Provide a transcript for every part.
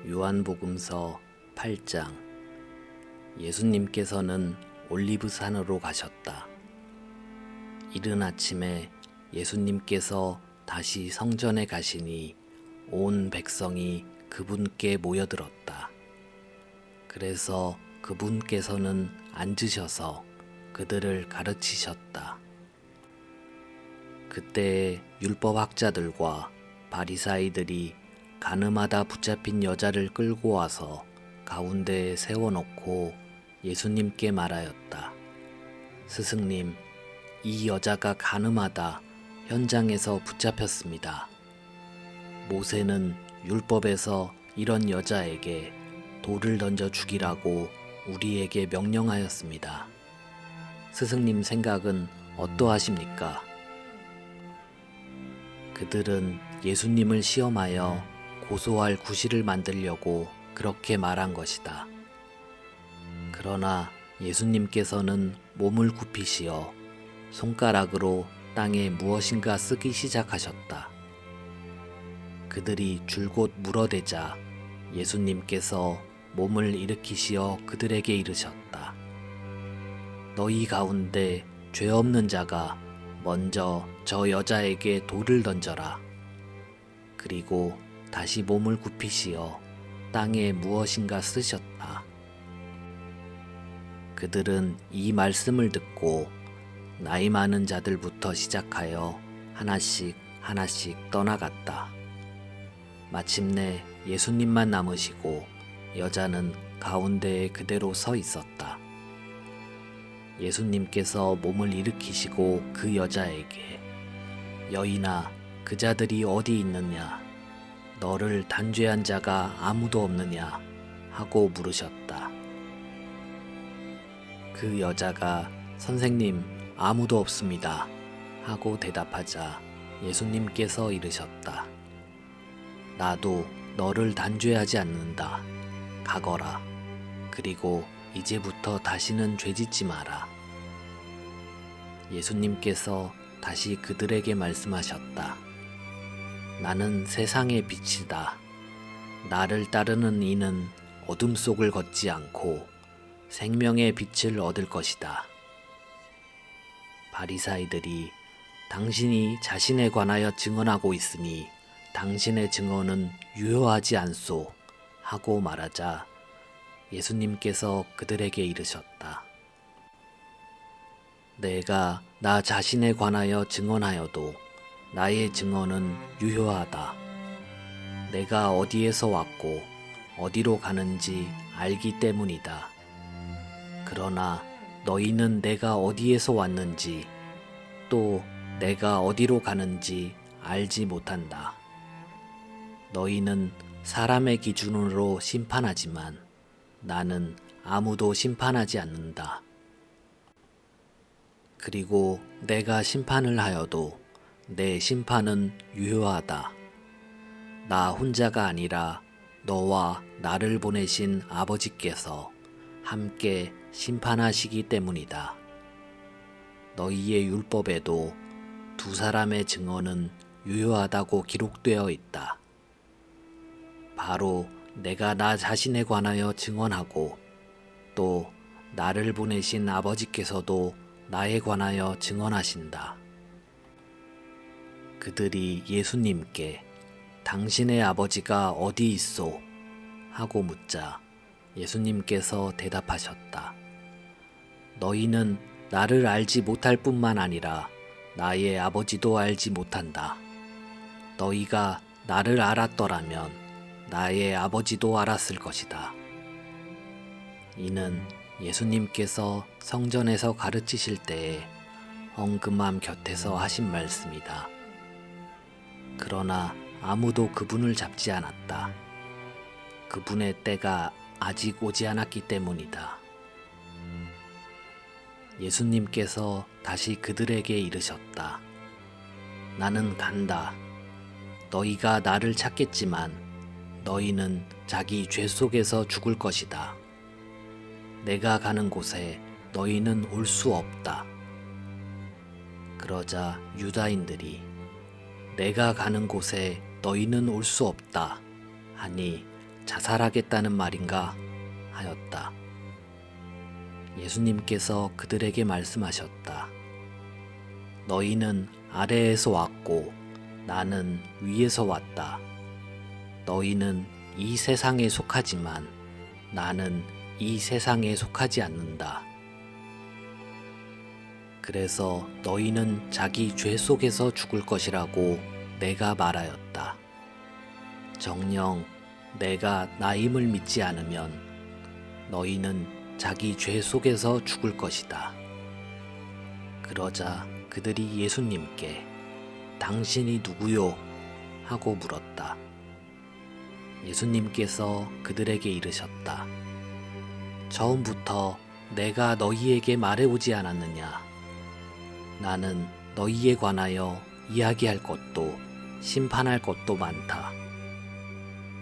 요한복음서 8장. 예수님께서는 올리브산으로 가셨다. 이른 아침에 예수님께서 다시 성전에 가시니 온 백성이 그분께 모여들었다. 그래서 그분께서는 앉으셔서 그들을 가르치셨다. 그때에 율법학자들과 바리사이들이 가늠하다 붙잡힌 여자를 끌고 와서 가운데에 세워놓고 예수님께 말하였다. 스승님, 이 여자가 가늠하다 현장에서 붙잡혔습니다. 모세는 율법에서 이런 여자에게 돌을 던져 죽이라고 우리에게 명령하였습니다. 스승님 생각은 어떠하십니까? 그들은 예수님을 시험하여 고소할 구실을 만들려고 그렇게 말한 것이다. 그러나 예수님께서는 몸을 굽히시어 손가락으로 땅에 무엇인가 쓰기 시작하셨다. 그들이 줄곧 물어대자 예수님께서 몸을 일으키시어 그들에게 이르셨다. 너희 가운데 죄 없는 자가 먼저 저 여자에게 돌을 던져라. 그리고 다시 몸을 굽히시어 땅에 무엇인가 쓰셨다. 그들은 이 말씀을 듣고 나이 많은 자들부터 시작하여 하나씩 떠나갔다. 마침내 예수님만 남으시고 여자는 가운데에 그대로 서 있었다. 예수님께서 몸을 일으키시고 그 여자에게 여인아, 그 자들이 어디 있느냐? 너를 단죄한 자가 아무도 없느냐? 하고 물으셨다. 그 여자가 선생님, 아무도 없습니다. 하고 대답하자 예수님께서 이르셨다. 나도 너를 단죄하지 않는다. 가거라. 그리고 이제부터 다시는 죄짓지 마라. 예수님께서 다시 그들에게 말씀하셨다. 나는 세상의 빛이다. 나를 따르는 이는 어둠 속을 걷지 않고 생명의 빛을 얻을 것이다. 바리사이들이 당신이 자신에 관하여 증언하고 있으니 당신의 증언은 유효하지 않소 하고 말하자 예수님께서 그들에게 이르셨다. 내가 나 자신에 관하여 증언하여도 나의 증언은 유효하다. 내가 어디에서 왔고 어디로 가는지 알기 때문이다. 그러나 너희는 내가 어디에서 왔는지 또 내가 어디로 가는지 알지 못한다. 너희는 사람의 기준으로 심판하지만 나는 아무도 심판하지 않는다. 그리고 내가 심판을 하여도 내 심판은 유효하다. 나 혼자가 아니라 너와 나를 보내신 아버지께서 함께 심판하시기 때문이다. 너희의 율법에도 두 사람의 증언은 유효하다고 기록되어 있다. 바로 내가 나 자신에 관하여 증언하고 또 나를 보내신 아버지께서도 나에 관하여 증언하신다. 그들이 예수님께 당신의 아버지가 어디 있소? 하고 묻자 예수님께서 대답하셨다. 너희는 나를 알지 못할 뿐만 아니라 나의 아버지도 알지 못한다. 너희가 나를 알았더라면 나의 아버지도 알았을 것이다. 이는 예수님께서 성전에서 가르치실 때에 엉금함 곁에서 하신 말씀이다. 그러나 아무도 그분을 잡지 않았다. 그분의 때가 아직 오지 않았기 때문이다. 예수님께서 다시 그들에게 이르셨다. 나는 간다. 너희가 나를 찾겠지만 너희는 자기 죄 속에서 죽을 것이다. 내가 가는 곳에 너희는 올 수 없다. 그러자 유다인들이 내가 가는 곳에 너희는 올 수 없다 하니 자살하겠다는 말인가 하였다. 예수님께서 그들에게 말씀하셨다. 너희는 아래에서 왔고 나는 위에서 왔다. 너희는 이 세상에 속하지만 나는 이 세상에 속하지 않는다. 그래서 너희는 자기 죄 속에서 죽을 것이라고 내가 말하였다. 정녕 내가 나임을 믿지 않으면 너희는 자기 죄 속에서 죽을 것이다. 그러자 그들이 예수님께 당신이 누구요? 하고 물었다. 예수님께서 그들에게 이르셨다. 처음부터 내가 너희에게 말해오지 않았느냐? 나는 너희에 관하여 이야기할 것도 심판할 것도 많다.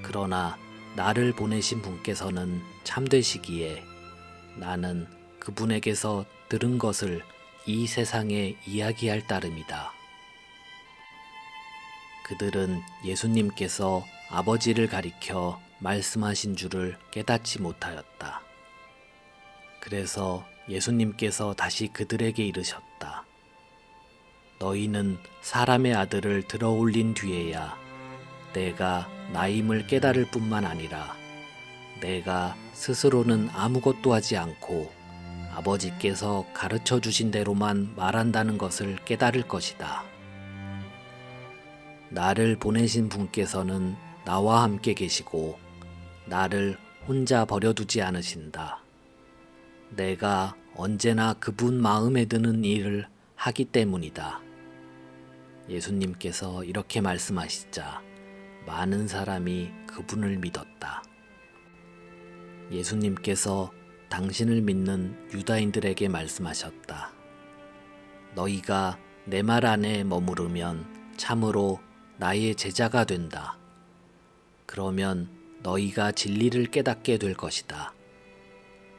그러나 나를 보내신 분께서는 참되시기에 나는 그분에게서 들은 것을 이 세상에 이야기할 따름이다. 그들은 예수님께서 아버지를 가리켜 말씀하신 줄을 깨닫지 못하였다. 그래서 예수님께서 다시 그들에게 이르셨다. 너희는 사람의 아들을 들어올린 뒤에야 내가 나임을 깨달을 뿐만 아니라 내가 스스로는 아무것도 하지 않고 아버지께서 가르쳐 주신 대로만 말한다는 것을 깨달을 것이다. 나를 보내신 분께서는 나와 함께 계시고 나를 혼자 버려두지 않으신다. 내가 언제나 그분 마음에 드는 일을 하기 때문이다. 예수님께서 이렇게 말씀하시자 많은 사람이 그분을 믿었다. 예수님께서 당신을 믿는 유다인들에게 말씀하셨다. 너희가 내 말 안에 머무르면 참으로 나의 제자가 된다. 그러면 너희가 진리를 깨닫게 될 것이다.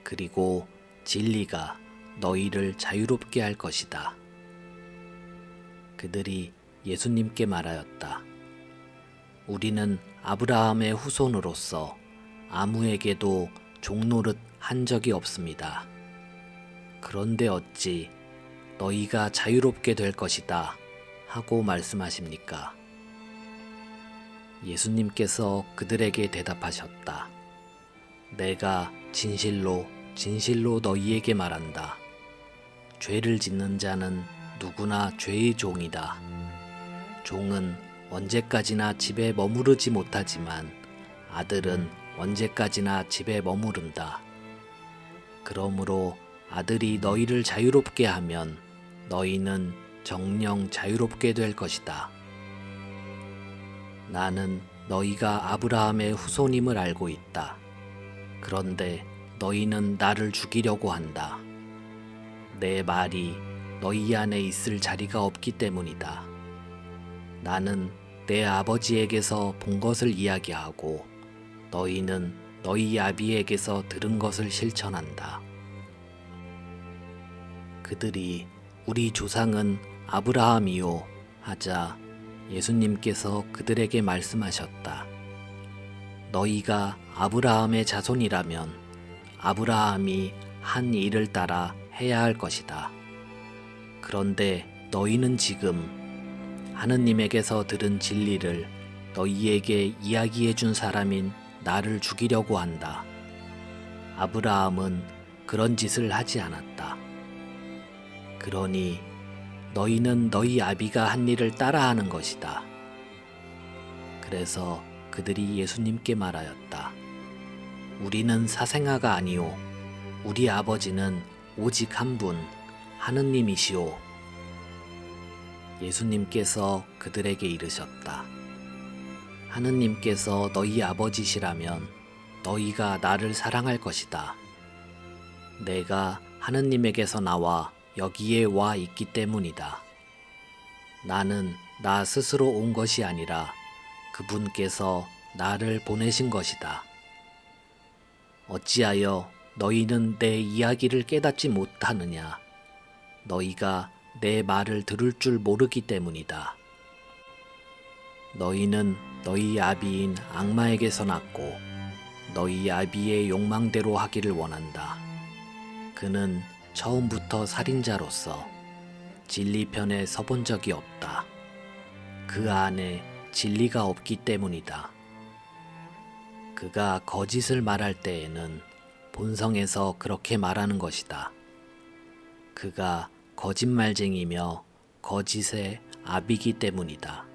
그리고 진리가 너희를 자유롭게 할 것이다. 그들이 예수님께 말하였다. 우리는 아브라함의 후손으로서 아무에게도 종노릇 한 적이 없습니다. 그런데 어찌 너희가 자유롭게 될 것이다 하고 말씀하십니까? 예수님께서 그들에게 대답하셨다. 내가 진실로 진실로 너희에게 말한다. 죄를 짓는 자는 누구나 죄의 종이다. 종은 언제까지나 집에 머무르지 못하지만 아들은 언제까지나 집에 머무른다. 그러므로 아들이 너희를 자유롭게 하면 너희는 정녕 자유롭게 될 것이다. 나는 너희가 아브라함의 후손임을 알고 있다. 그런데 너희는 나를 죽이려고 한다. 내 말이 너희 안에 있을 자리가 없기 때문이다. 나는 내 아버지에게서 본 것을 이야기하고 너희는 너희 아비에게서 들은 것을 실천한다. 그들이 우리 조상은 아브라함이요 하자 예수님께서 그들에게 말씀하셨다. 너희가 아브라함의 자손이라면 아브라함이 한 일을 따라 해야 할 것이다. 그런데 너희는 지금 하느님에게서 들은 진리를 너희에게 이야기해 준 사람인 나를 죽이려고 한다. 아브라함은 그런 짓을 하지 않았다. 그러니 너희는 너희 아비가 한 일을 따라하는 것이다. 그래서 그들이 예수님께 말하였다. 우리는 사생아가 아니오. 우리 아버지는 오직 한 분, 하느님이시오. 예수님께서 그들에게 이르셨다. 하느님께서 너희 아버지시라면 너희가 나를 사랑할 것이다. 내가 하느님에게서 나와 여기에 와 있기 때문이다. 나는 나 스스로 온 것이 아니라 그분께서 나를 보내신 것이다. 어찌하여 너희는 내 이야기를 깨닫지 못하느냐? 너희가 내 말을 들을 줄 모르기 때문이다. 너희는 너희 아비인 악마에게서 났고 너희 아비의 욕망대로 하기를 원한다. 그는 처음부터 살인자로서 진리편에 서본 적이 없다. 그 안에 진리가 없기 때문이다. 그가 거짓을 말할 때에는 본성에서 그렇게 말하는 것이다. 그가 거짓말쟁이며 거짓의 아비기 때문이다.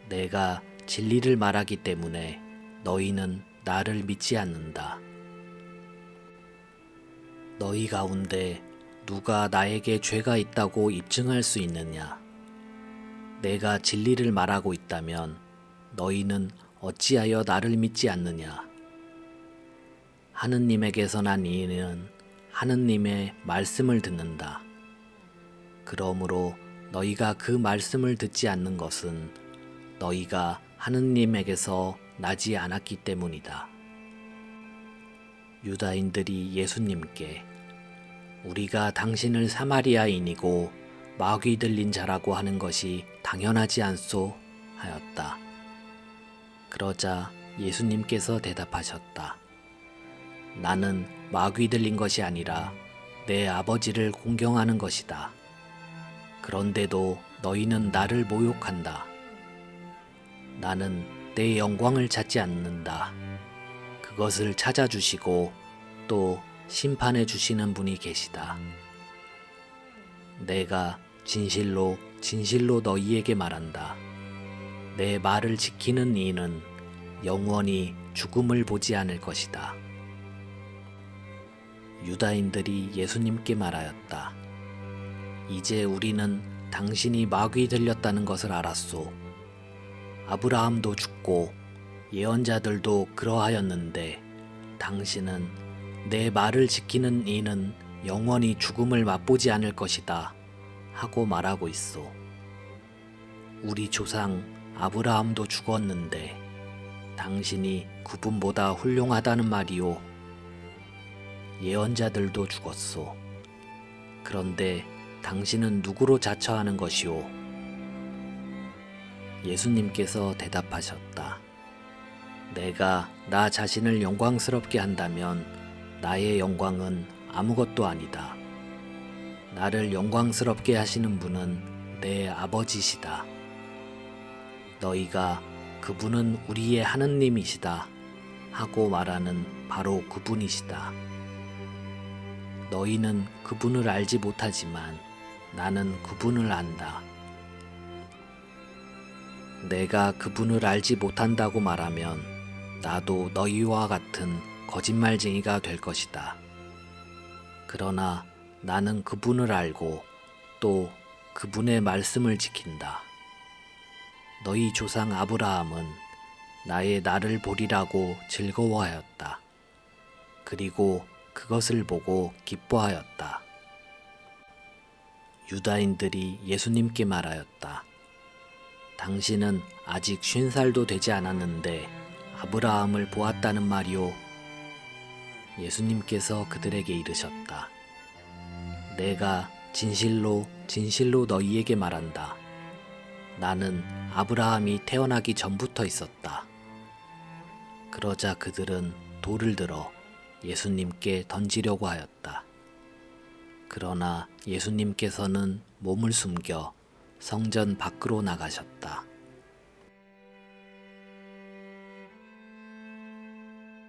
내가 진리를 말하기 때문에 너희는 나를 믿지 않는다. 너희 가운데 누가 나에게 죄가 있다고 입증할 수 있느냐? 내가 진리를 말하고 있다면 너희는 어찌하여 나를 믿지 않느냐? 하느님에게서 난 이는 하느님의 말씀을 듣는다. 그러므로 너희가 그 말씀을 듣지 않는 것은 너희가 하느님에게서 나지 않았기 때문이다. 유다인들이 예수님께 우리가 당신을 사마리아인이고 마귀 들린 자라고 하는 것이 당연하지 않소? 하였다. 그러자 예수님께서 대답하셨다. 나는 마귀 들린 것이 아니라 내 아버지를 공경하는 것이다. 그런데도 너희는 나를 모욕한다. 나는 내 영광을 찾지 않는다. 그것을 찾아주시고 또 심판해 주시는 분이 계시다. 내가 진실로 진실로 너희에게 말한다. 내 말을 지키는 이는 영원히 죽음을 보지 않을 것이다. 유다인들이 예수님께 말하였다. 이제 우리는 당신이 마귀 들렸다는 것을 알았소. 아브라함도 죽고 예언자들도 그러하였는데 당신은 내 말을 지키는 이는 영원히 죽음을 맛보지 않을 것이다 하고 말하고 있어. 우리 조상 아브라함도 죽었는데 당신이 그분보다 훌륭하다는 말이오. 예언자들도 죽었소. 그런데 당신은 누구로 자처하는 것이오? 예수님께서 대답하셨다. 내가 나 자신을 영광스럽게 한다면 나의 영광은 아무것도 아니다. 나를 영광스럽게 하시는 분은 내 아버지시다. 너희가 그분은 우리의 하느님이시다 하고 말하는 바로 그분이시다. 너희는 그분을 알지 못하지만 나는 그분을 안다. 내가 그분을 알지 못한다고 말하면 나도 너희와 같은 거짓말쟁이가 될 것이다. 그러나 나는 그분을 알고 또 그분의 말씀을 지킨다. 너희 조상 아브라함은 나의 날을 보리라고 즐거워하였다. 그리고 그것을 보고 기뻐하였다. 유다인들이 예수님께 말하였다. 당신은 아직 50살도 되지 않았는데 아브라함을 보았다는 말이오. 예수님께서 그들에게 이르셨다. 내가 진실로 진실로 너희에게 말한다. 나는 아브라함이 태어나기 전부터 있었다. 그러자 그들은 돌을 들어 예수님께 던지려고 하였다. 그러나 예수님께서는 몸을 숨겨 성전 밖으로 나가셨다.